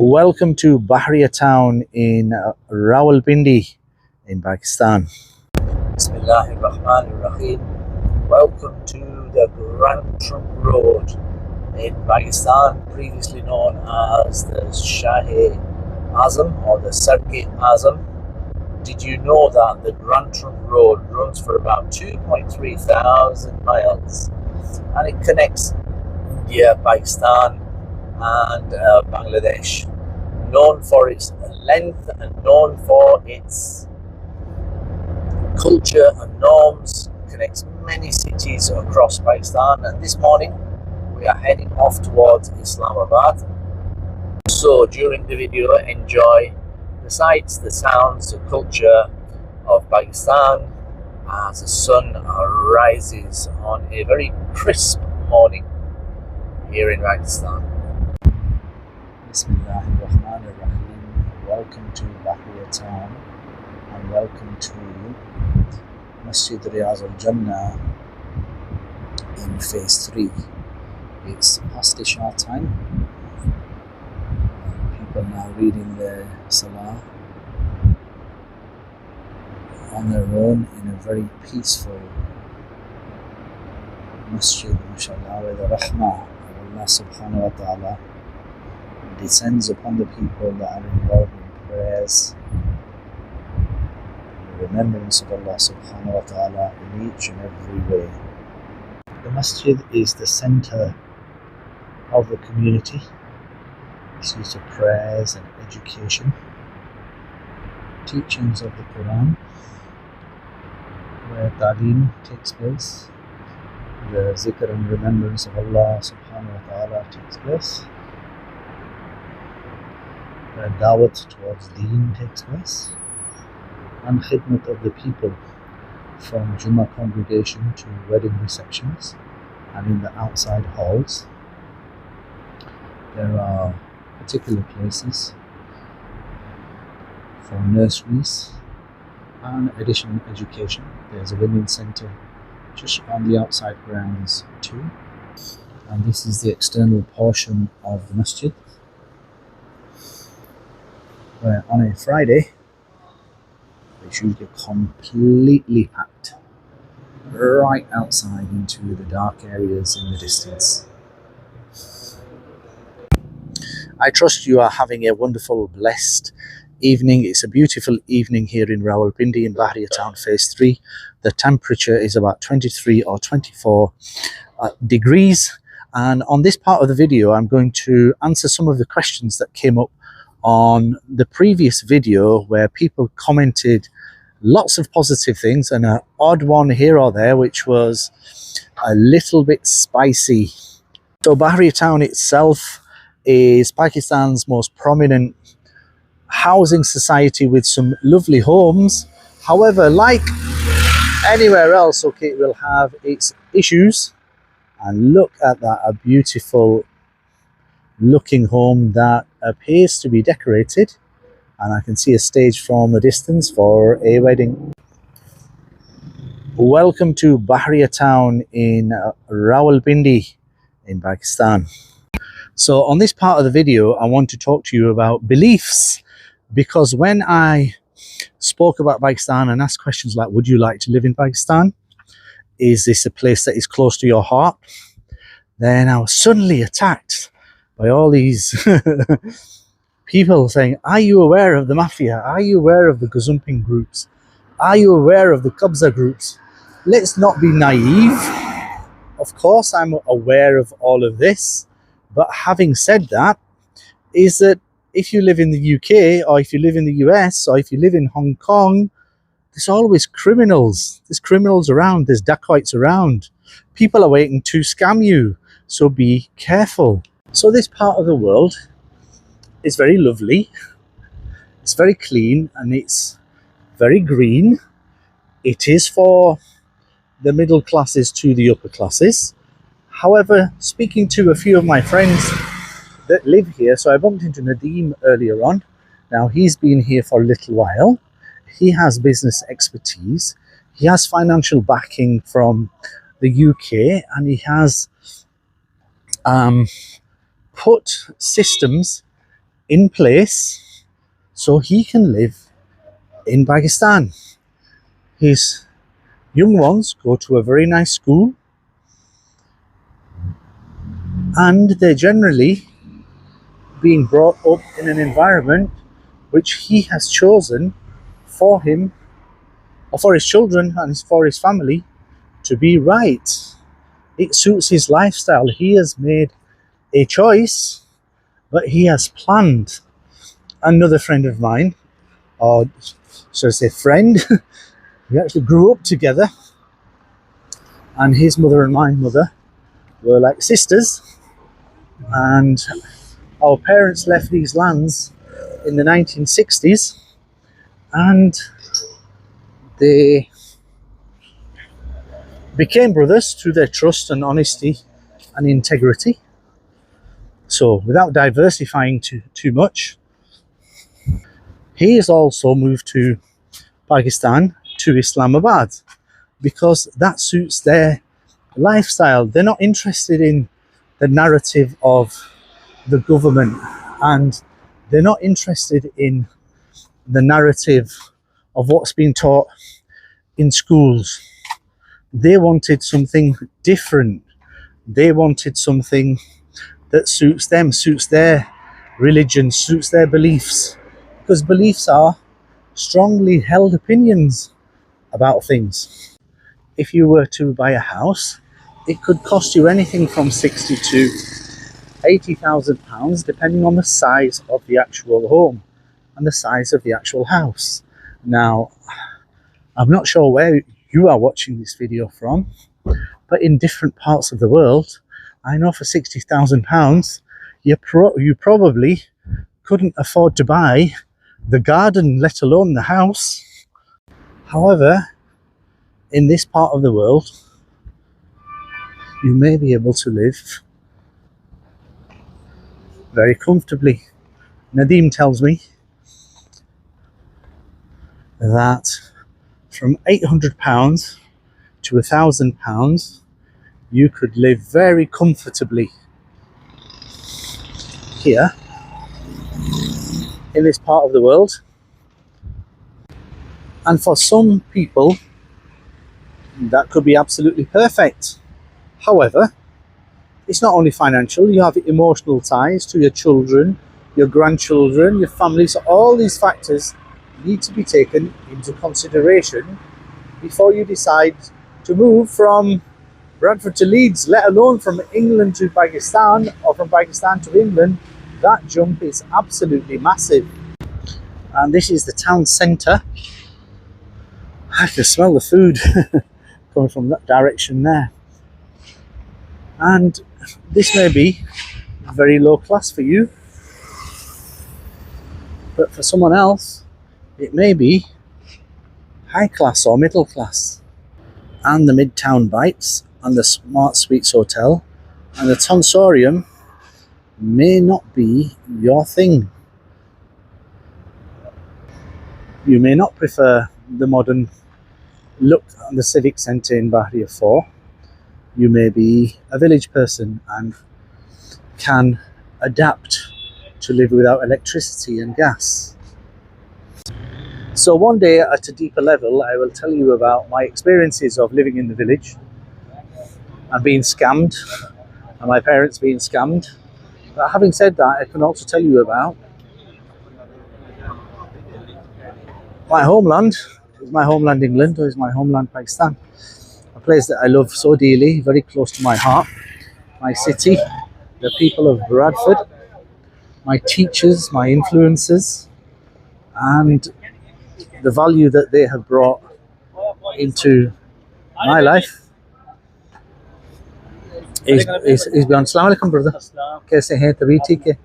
Welcome to Bahria Town in Rawalpindi in Pakistan. Bismillahirrahmanirrahim. Welcome to the Grand Trunk Road in Pakistan, previously known as the Shahi Azam or the Circuit Azam. Did you know that the Grand Trunk Road runs for about 2.3 thousand miles and it connects India, Pakistan and Bangladesh, known for its length and known for its culture and norms, connects many cities across Pakistan. And this morning we are heading off towards Islamabad. So during the video, enjoy the sights, the sounds, the culture of Pakistan as the sun rises on a very crisp morning here in Pakistan. Bismillahirrahmanirrahim. Welcome to Bahria Town and welcome to Masjid Riyaz al-Jannah in phase 3. It's past Isha time. People now reading their salah on their own in a very peaceful masjid, mashallah, where the rahmah of Allah subhanahu wa ta'ala descends upon the people that are involved in prayers and the remembrance of Allah subhanahu wa ta'ala in each and every way. The masjid is the center of the community. It's used for prayers and education, teachings of the Quran, where ta'aleem takes place, the zikr and remembrance of Allah subhanahu wa ta'ala takes place, where dawat towards deen takes place, and khidmat of the people from Jummah congregation to wedding receptions. And in the outside halls there are particular places for nurseries and additional education. There's a women's centre just on the outside grounds too. And this is the external portion of the masjid, where on a Friday it's usually completely packed right outside into the dark areas in the distance. I trust you are having a wonderful, blessed evening. It's a beautiful evening here in Rawalpindi in Bahria Town phase 3. The temperature is about 23 or 24 degrees. And on this part of the video I'm going to answer some of the questions that came up on the previous video, where people commented lots of positive things and an odd one here or there which was a little bit spicy. So Bahria Town itself is Pakistan's most prominent housing society with some lovely homes. However, like anywhere else, okay, it will have its issues. And look at that, a beautiful looking home that appears to be decorated, and I can see a stage from a distance for a wedding. Welcome to Bahria Town in Rawalpindi in Pakistan. So on this part of the video I want to talk to you about beliefs, because when I spoke about Pakistan and asked questions like, would you like to live in Pakistan? Is this a place that is close to your heart? Then I was suddenly attacked by all these people saying, are you aware of the mafia? Are you aware of the gazumping groups? Are you aware of the Qabza groups? Let's not be naive. Of course I'm aware of all of this, but having said that, is that if you live in the UK or if you live in the US or if you live in Hong Kong, there's always criminals. There's criminals around, there's dacoits around. People are waiting to scam you, so be careful. So this part of the world is very lovely, it's very clean and it's very green. It is for the middle classes to the upper classes. However, speaking to a few of my friends that live here, so I bumped into Nadeem earlier on. Now he's been here for a little while. He has business expertise, he has financial backing from the UK, and he has put systems in place so he can live in Pakistan. His young ones go to a very nice school, and they're generally being brought up in an environment which he has chosen for him, or for his children and for his family to be right. It suits his lifestyle. He has made a choice, but he has planned. Another friend of mine, or should I say friend, we actually grew up together, and his mother and my mother were like sisters, and our parents left these lands in the 1960s, and they became brothers through their trust and honesty and integrity. So without diversifying too much, he has also moved to Pakistan, to Islamabad, because that suits their lifestyle. They're not interested in the narrative of the government, and they're not interested in the narrative of what's being taught in schools. They wanted something different. They wanted something that suits them, suits their religion, suits their beliefs, because beliefs are strongly held opinions about things. If you were to buy a house, it could cost you anything from 60 to 80,000 pounds, depending on the size of the actual home and the size of the actual house. Now, I'm not sure where you are watching this video from, but in different parts of the world, I know for 60,000 pounds, you probably couldn't afford to buy the garden, let alone the house. However, in this part of the world, you may be able to live very comfortably. Nadeem tells me that from £800 to £1,000, you could live very comfortably here in this part of the world. And for some people, that could be absolutely perfect. However, it's not only financial, you have emotional ties to your children, your grandchildren, your family. So all these factors need to be taken into consideration before you decide to move from Bradford to Leeds, let alone from England to Pakistan, or from Pakistan to England. That jump is absolutely massive. And this is the town centre. I can smell the food coming from that direction there. And this may be very low class for you, but for someone else, it may be high class or middle class. And the Midtown Bites and the Smart Suites Hotel and the Tonsorium may not be your thing. You may not prefer the modern look at the Civic Centre in Bahria 4. You may be a village person and can adapt to live without electricity and gas. So one day at a deeper level, I will tell you about my experiences of living in the village and being scammed, and my parents being scammed. But having said that, I can also tell you about my homeland. Is my homeland England, or is my homeland Pakistan? A place that I love so dearly, very close to my heart. My city, the people of Bradford, my teachers, my influences, and the value that they have brought into my life is beyond. Assalamu alaikum, brother. कैसे हैं? तभी ठीक है?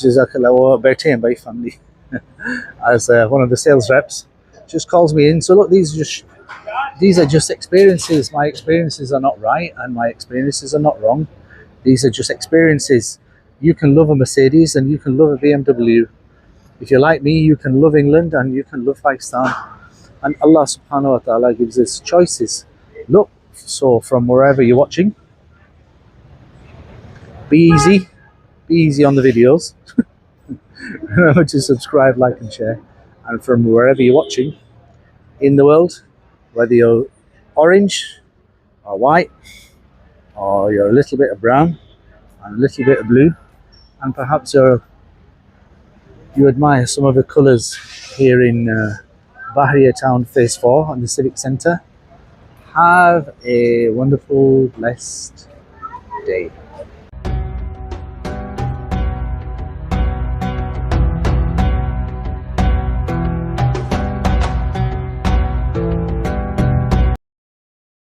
Jazakallah. वो बैठे हैं भाई family. As one of the sales reps just calls me in. So look, these are just experiences. My experiences are not right, and my experiences are not wrong. These are just experiences. You can love a Mercedes and you can love a BMW. If you're like me, you can love England and you can love Pakistan. And Allah subhanahu wa ta'ala gives us choices. Look, so from wherever you're watching, be easy on the videos. Remember to subscribe, like and share. And from wherever you're watching in the world, whether you're orange or white, or you're a little bit of brown and a little bit of blue, and perhaps you admire some of the colours here in Bahria Town Phase 4 on the Civic Centre. Have a wonderful, blessed day.